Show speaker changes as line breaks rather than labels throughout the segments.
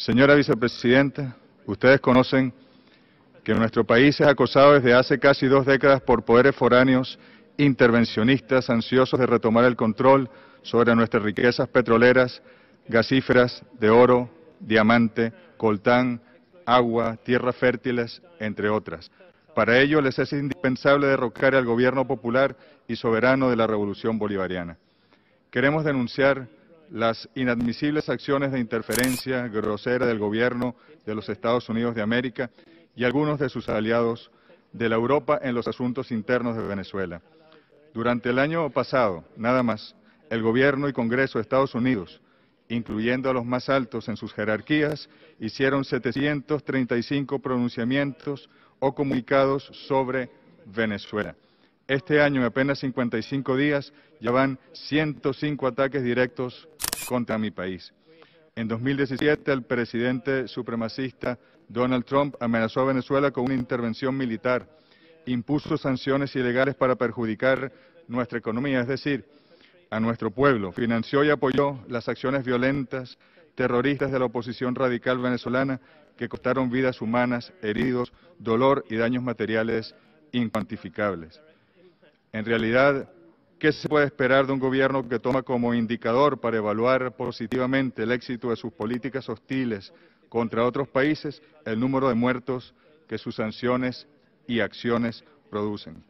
Señora Vicepresidenta, ustedes conocen que nuestro país es acosado desde hace casi 2 décadas por poderes foráneos intervencionistas ansiosos de retomar el control sobre nuestras riquezas petroleras, gasíferas, de oro, diamante, coltán, agua, tierras fértiles, entre otras. Para ello les es indispensable derrocar al gobierno popular y soberano de la Revolución Bolivariana. Queremos denunciar las inadmisibles acciones de interferencia grosera del gobierno de los Estados Unidos de América y algunos de sus aliados de la Europa en los asuntos internos de Venezuela. Durante el año pasado, nada más, el gobierno y Congreso de Estados Unidos, incluyendo a los más altos en sus jerarquías, hicieron 735 pronunciamientos o comunicados sobre Venezuela. Este año, en apenas 55 días, ya van 105 ataques directos contra mi país. En 2017, el presidente supremacista Donald Trump amenazó a Venezuela con una intervención militar, impuso sanciones ilegales para perjudicar nuestra economía, es decir, a nuestro pueblo, financió y apoyó las acciones violentas, terroristas de la oposición radical venezolana que costaron vidas humanas, heridos, dolor y daños materiales incuantificables. En realidad, ¿qué se puede esperar de un gobierno que toma como indicador para evaluar positivamente el éxito de sus políticas hostiles contra otros países el número de muertos que sus sanciones y acciones producen?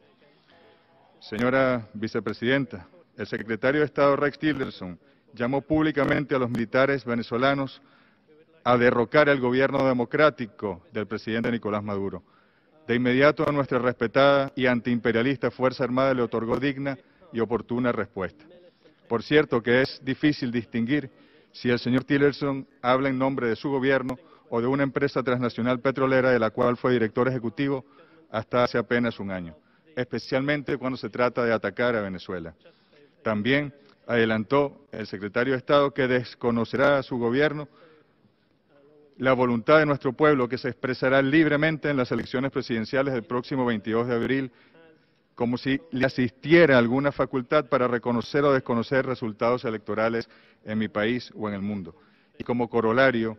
Señora Vicepresidenta, el secretario de Estado Rex Tillerson llamó públicamente a los militares venezolanos a derrocar el gobierno democrático del presidente Nicolás Maduro. De inmediato a nuestra respetada y antiimperialista Fuerza Armada le otorgó digna y oportuna respuesta. Por cierto que es difícil distinguir si el señor Tillerson habla en nombre de su gobierno o de una empresa transnacional petrolera de la cual fue director ejecutivo hasta hace apenas un año, especialmente cuando se trata de atacar a Venezuela. También adelantó el secretario de Estado que desconocerá a su gobierno la voluntad de nuestro pueblo que se expresará libremente en las elecciones presidenciales del próximo 22 de abril, como si le asistiera alguna facultad para reconocer o desconocer resultados electorales en mi país o en el mundo. Y como corolario,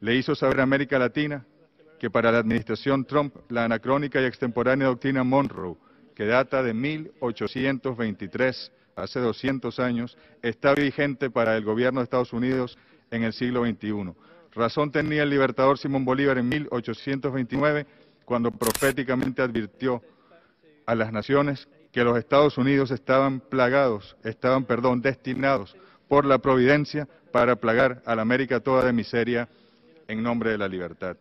le hizo saber a América Latina que para la administración Trump la anacrónica y extemporánea doctrina Monroe, que data de 1823, hace 200 años, está vigente para el gobierno de Estados Unidos en el siglo XXI. Razón tenía el libertador Simón Bolívar en 1829, cuando proféticamente advirtió a las naciones que los Estados Unidos estaban destinados por la providencia para plagar a la América toda de miseria en nombre de la libertad.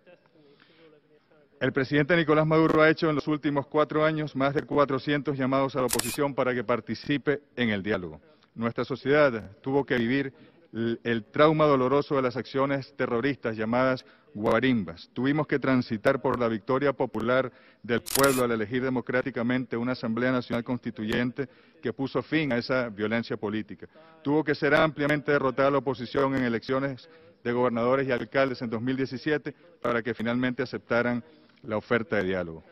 El presidente Nicolás Maduro ha hecho en los últimos 4 años más de 400 llamados a la oposición para que participe en el diálogo. Nuestra sociedad tuvo que vivir el trauma doloroso de las acciones terroristas llamadas guarimbas. Tuvimos que transitar por la victoria popular del pueblo al elegir democráticamente una Asamblea Nacional Constituyente que puso fin a esa violencia política. Tuvo que ser ampliamente derrotada la oposición en elecciones de gobernadores y alcaldes en 2017 para que finalmente aceptaran la oferta de diálogo.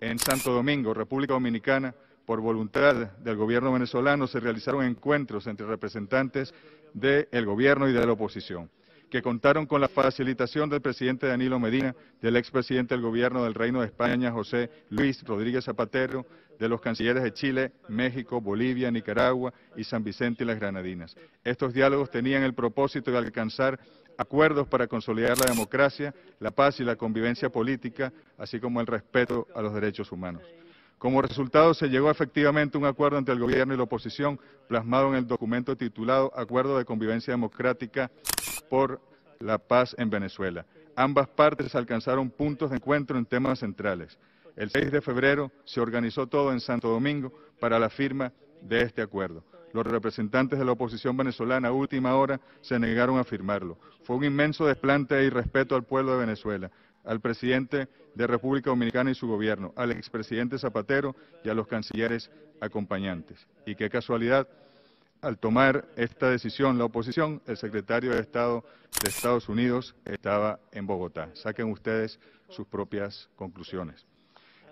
En Santo Domingo, República Dominicana, por voluntad del gobierno venezolano, se realizaron encuentros entre representantes del gobierno y de la oposición, que contaron con la facilitación del presidente Danilo Medina, del expresidente del gobierno del Reino de España, José Luis Rodríguez Zapatero, de los cancilleres de Chile, México, Bolivia, Nicaragua y San Vicente y las Granadinas. Estos diálogos tenían el propósito de alcanzar acuerdos para consolidar la democracia, la paz y la convivencia política, así como el respeto a los derechos humanos. Como resultado, se llegó efectivamente a un acuerdo entre el gobierno y la oposición, plasmado en el documento titulado Acuerdo de Convivencia Democrática por la Paz en Venezuela. Ambas partes alcanzaron puntos de encuentro en temas centrales. El 6 de febrero se organizó todo en Santo Domingo para la firma de este acuerdo. Los representantes de la oposición venezolana a última hora se negaron a firmarlo. Fue un inmenso desplante de irrespeto al pueblo de Venezuela, al presidente de República Dominicana y su gobierno, al expresidente Zapatero y a los cancilleres acompañantes. Y qué casualidad, al tomar esta decisión la oposición, el secretario de Estado de Estados Unidos estaba en Bogotá. Saquen ustedes sus propias conclusiones.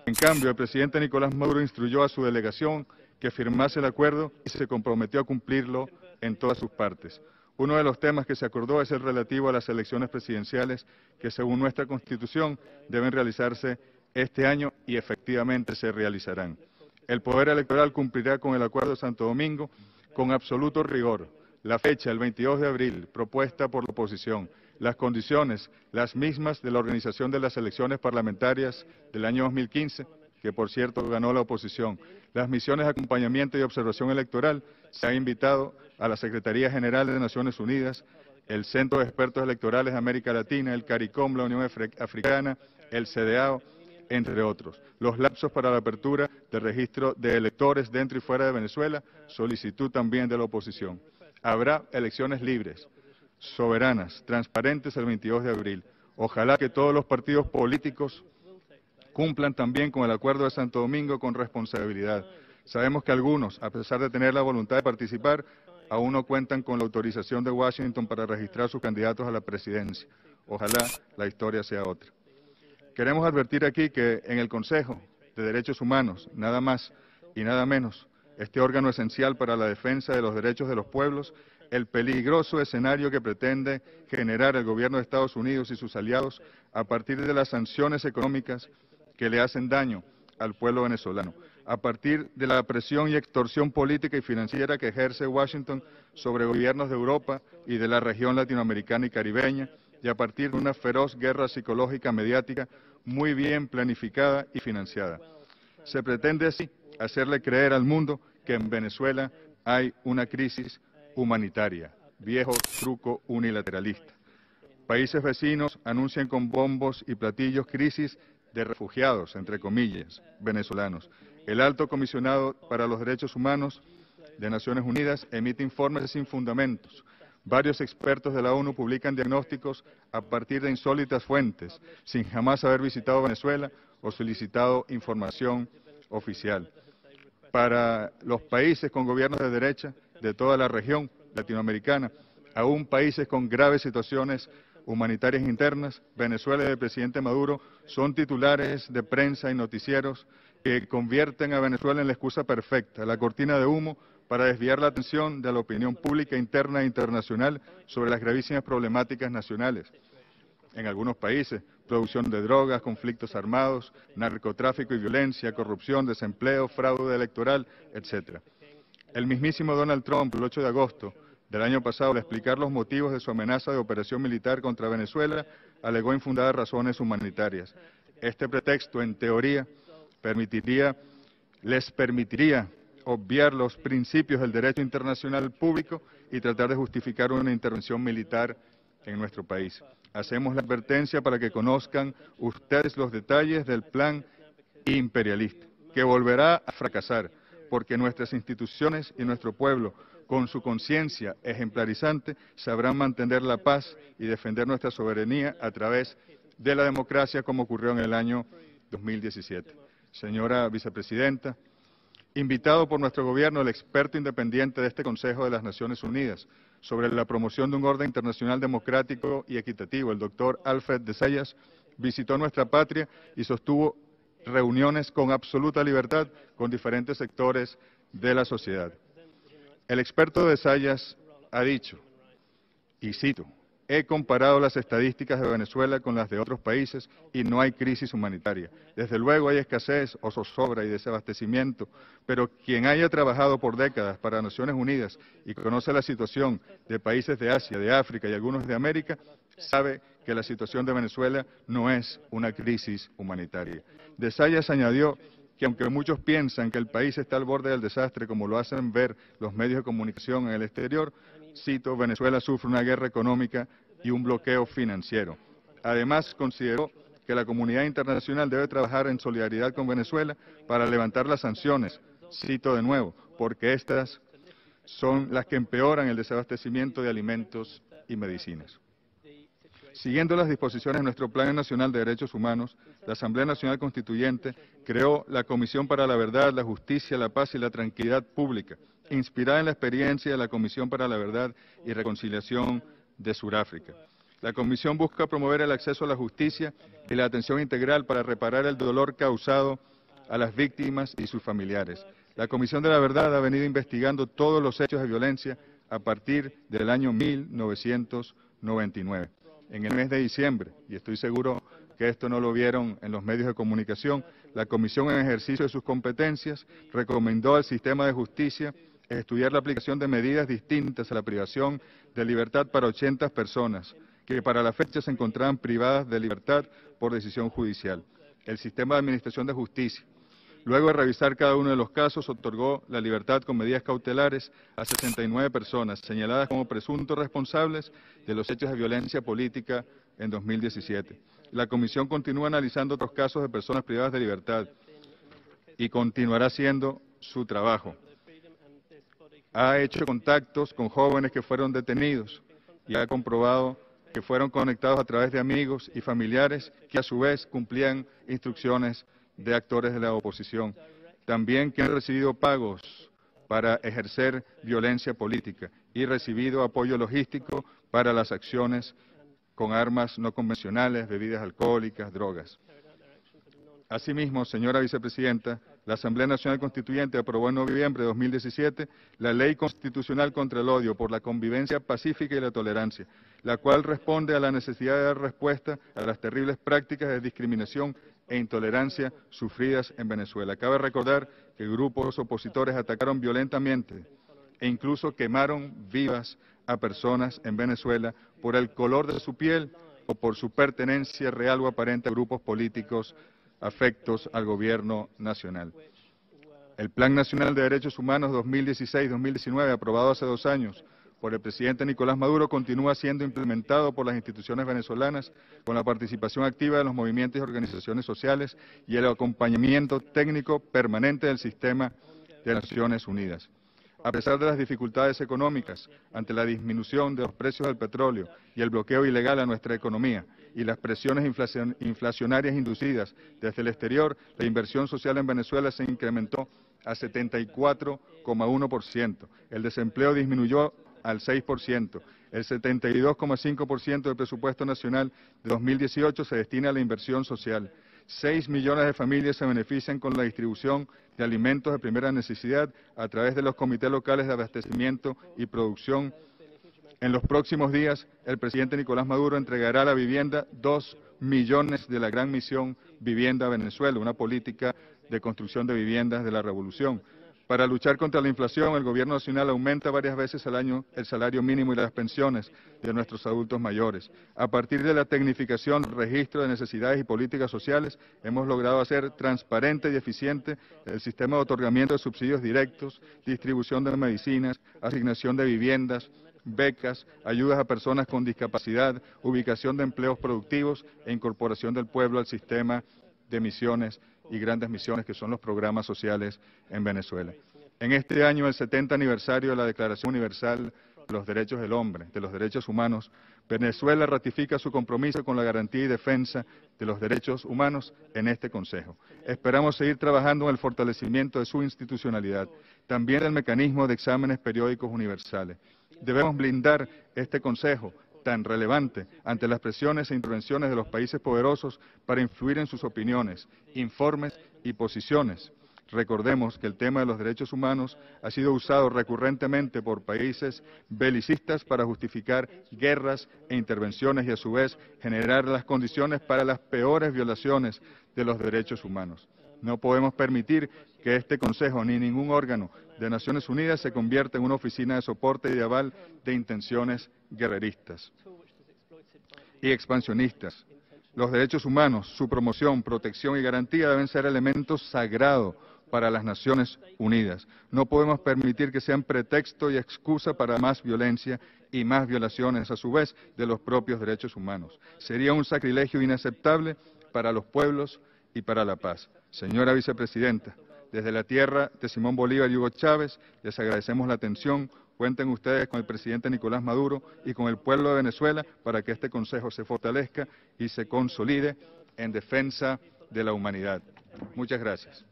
En cambio, el presidente Nicolás Maduro instruyó a su delegación que firmase el acuerdo y se comprometió a cumplirlo en todas sus partes. Uno de los temas que se acordó es el relativo a las elecciones presidenciales que, según nuestra Constitución, deben realizarse este año y efectivamente se realizarán. El Poder Electoral cumplirá con el Acuerdo de Santo Domingo con absoluto rigor. La fecha, el 22 de abril, propuesta por la oposición, las condiciones, las mismas de la organización de las elecciones parlamentarias del año 2015, que por cierto ganó la oposición, las misiones de acompañamiento y observación electoral, se ha invitado a la Secretaría General de Naciones Unidas, el Centro de Expertos Electorales de América Latina, el CARICOM, la Unión Africana, el CEDEAO, entre otros. Los lapsos para la apertura del registro de electores dentro y fuera de Venezuela, solicitud también de la oposición. Habrá elecciones libres, soberanas, transparentes el 22 de abril. Ojalá que todos los partidos políticos cumplan también con el Acuerdo de Santo Domingo con responsabilidad. Sabemos que algunos, a pesar de tener la voluntad de participar, aún no cuentan con la autorización de Washington para registrar sus candidatos a la presidencia. Ojalá la historia sea otra. Queremos advertir aquí que en el Consejo de Derechos Humanos, nada más y nada menos, este órgano esencial para la defensa de los derechos de los pueblos, el peligroso escenario que pretende generar el gobierno de Estados Unidos y sus aliados a partir de las sanciones económicas que le hacen daño al pueblo venezolano, a partir de la presión y extorsión política y financiera que ejerce Washington sobre gobiernos de Europa y de la región latinoamericana y caribeña, y a partir de una feroz guerra psicológica mediática muy bien planificada y financiada. Se pretende así hacerle creer al mundo que en Venezuela hay una crisis humanitaria, viejo truco unilateralista. Países vecinos anuncian con bombos y platillos crisis de refugiados, entre comillas, venezolanos. El Alto Comisionado para los Derechos Humanos de Naciones Unidas emite informes sin fundamentos. Varios expertos de la ONU publican diagnósticos a partir de insólitas fuentes, sin jamás haber visitado Venezuela o solicitado información oficial. Para los países con gobiernos de derecha de toda la región latinoamericana, aún países con graves situaciones humanitarias internas, Venezuela y el presidente Maduro son titulares de prensa y noticieros que convierten a Venezuela en la excusa perfecta, la cortina de humo para desviar la atención de la opinión pública interna e internacional sobre las gravísimas problemáticas nacionales. En algunos países, producción de drogas, conflictos armados, narcotráfico y violencia, corrupción, desempleo, fraude electoral, etc. El mismísimo Donald Trump, el 8 de agosto del año pasado, al explicar los motivos de su amenaza de operación militar contra Venezuela, alegó infundadas razones humanitarias. Este pretexto, en teoría, les permitiría obviar los principios del derecho internacional público y tratar de justificar una intervención militar en nuestro país. Hacemos la advertencia para que conozcan ustedes los detalles del plan imperialista, que volverá a fracasar, porque nuestras instituciones y nuestro pueblo, con su conciencia ejemplarizante, sabrán mantener la paz y defender nuestra soberanía a través de la democracia, como ocurrió en el año 2017. Señora Vicepresidenta, invitado por nuestro gobierno, el experto independiente de este Consejo de las Naciones Unidas sobre la promoción de un orden internacional democrático y equitativo, el doctor Alfred de Zayas, visitó nuestra patria y sostuvo reuniones con absoluta libertad con diferentes sectores de la sociedad. El experto de Zayas ha dicho, y cito, he comparado las estadísticas de Venezuela con las de otros países y no hay crisis humanitaria. Desde luego hay escasez o zozobra y desabastecimiento, pero quien haya trabajado por décadas para Naciones Unidas y conoce la situación de países de Asia, de África y algunos de América, sabe que la situación de Venezuela no es una crisis humanitaria. De Zayas añadió que aunque muchos piensan que el país está al borde del desastre, como lo hacen ver los medios de comunicación en el exterior, cito, Venezuela sufre una guerra económica y un bloqueo financiero. Además, consideró que la comunidad internacional debe trabajar en solidaridad con Venezuela para levantar las sanciones, cito de nuevo, porque estas son las que empeoran el desabastecimiento de alimentos y medicinas. Siguiendo las disposiciones de nuestro Plan Nacional de Derechos Humanos, la Asamblea Nacional Constituyente creó la Comisión para la Verdad, la Justicia, la Paz y la Tranquilidad Pública, inspirada en la experiencia de la Comisión para la Verdad y Reconciliación de Sudáfrica. La Comisión busca promover el acceso a la justicia y la atención integral para reparar el dolor causado a las víctimas y sus familiares. La Comisión de la Verdad ha venido investigando todos los hechos de violencia a partir del año 1999. En el mes de diciembre, y estoy seguro que esto no lo vieron en los medios de comunicación, la Comisión, en ejercicio de sus competencias, recomendó al sistema de justicia estudiar la aplicación de medidas distintas a la privación de libertad para 80 personas, que para la fecha se encontraban privadas de libertad por decisión judicial. El sistema de administración de justicia, luego de revisar cada uno de los casos, otorgó la libertad con medidas cautelares a 69 personas, señaladas como presuntos responsables de los hechos de violencia política en 2017. La Comisión continúa analizando otros casos de personas privadas de libertad y continuará haciendo su trabajo. Ha hecho contactos con jóvenes que fueron detenidos y ha comprobado que fueron conectados a través de amigos y familiares que a su vez cumplían instrucciones de actores de la oposición. También que han recibido pagos para ejercer violencia política y recibido apoyo logístico para las acciones con armas no convencionales, bebidas alcohólicas, drogas. Asimismo, señora Vicepresidenta, la Asamblea Nacional Constituyente aprobó en noviembre de 2017 la Ley Constitucional contra el Odio por la Convivencia Pacífica y la Tolerancia, la cual responde a la necesidad de dar respuesta a las terribles prácticas de discriminación e intolerancia sufridas en Venezuela. Cabe recordar que grupos opositores atacaron violentamente e incluso quemaron vivas a personas en Venezuela por el color de su piel o por su pertenencia real o aparente a grupos políticos afectos al gobierno nacional. El Plan Nacional de Derechos Humanos 2016-2019, aprobado hace 2 años por el presidente Nicolás Maduro, continúa siendo implementado por las instituciones venezolanas con la participación activa de los movimientos y organizaciones sociales y el acompañamiento técnico permanente del sistema de Naciones Unidas. A pesar de las dificultades económicas, ante la disminución de los precios del petróleo y el bloqueo ilegal a nuestra economía y las presiones inflacionarias inducidas desde el exterior, la inversión social en Venezuela se incrementó a 74,1%. El desempleo disminuyó al 6%. El 72,5% del presupuesto nacional de 2018 se destina a la inversión social. 6 millones de familias se benefician con la distribución de alimentos de primera necesidad a través de los comités locales de abastecimiento y producción. En los próximos días, el presidente Nicolás Maduro entregará a la vivienda 2 millones de la Gran Misión Vivienda Venezuela, una política de construcción de viviendas de la revolución. Para luchar contra la inflación, el Gobierno Nacional aumenta varias veces al año el salario mínimo y las pensiones de nuestros adultos mayores. A partir de la tecnificación, registro de necesidades y políticas sociales, hemos logrado hacer transparente y eficiente el sistema de otorgamiento de subsidios directos, distribución de medicinas, asignación de viviendas, becas, ayudas a personas con discapacidad, ubicación de empleos productivos e incorporación del pueblo al sistema de misiones y grandes misiones, que son los programas sociales en Venezuela. En este año, el 70 aniversario de la Declaración Universal de los Derechos del Hombre, de los Derechos Humanos, Venezuela ratifica su compromiso con la garantía y defensa de los derechos humanos en este Consejo. Esperamos seguir trabajando en el fortalecimiento de su institucionalidad, también del mecanismo de exámenes periódicos universales. Debemos blindar este Consejo tan relevante ante las presiones e intervenciones de los países poderosos para influir en sus opiniones, informes y posiciones. Recordemos que el tema de los derechos humanos ha sido usado recurrentemente por países belicistas para justificar guerras e intervenciones y a su vez generar las condiciones para las peores violaciones de los derechos humanos. No podemos permitir que este Consejo ni ningún órgano de Naciones Unidas se convierta en una oficina de soporte y de aval de intenciones guerreristas y expansionistas. Los derechos humanos, su promoción, protección y garantía deben ser elementos sagrados para las Naciones Unidas. No podemos permitir que sean pretexto y excusa para más violencia y más violaciones, a su vez, de los propios derechos humanos. Sería un sacrilegio inaceptable para los pueblos y para la paz. Señora Vicepresidenta, desde la tierra de Simón Bolívar y Hugo Chávez, les agradecemos la atención. Cuenten ustedes con el presidente Nicolás Maduro y con el pueblo de Venezuela para que este Consejo se fortalezca y se consolide en defensa de la humanidad. Muchas gracias.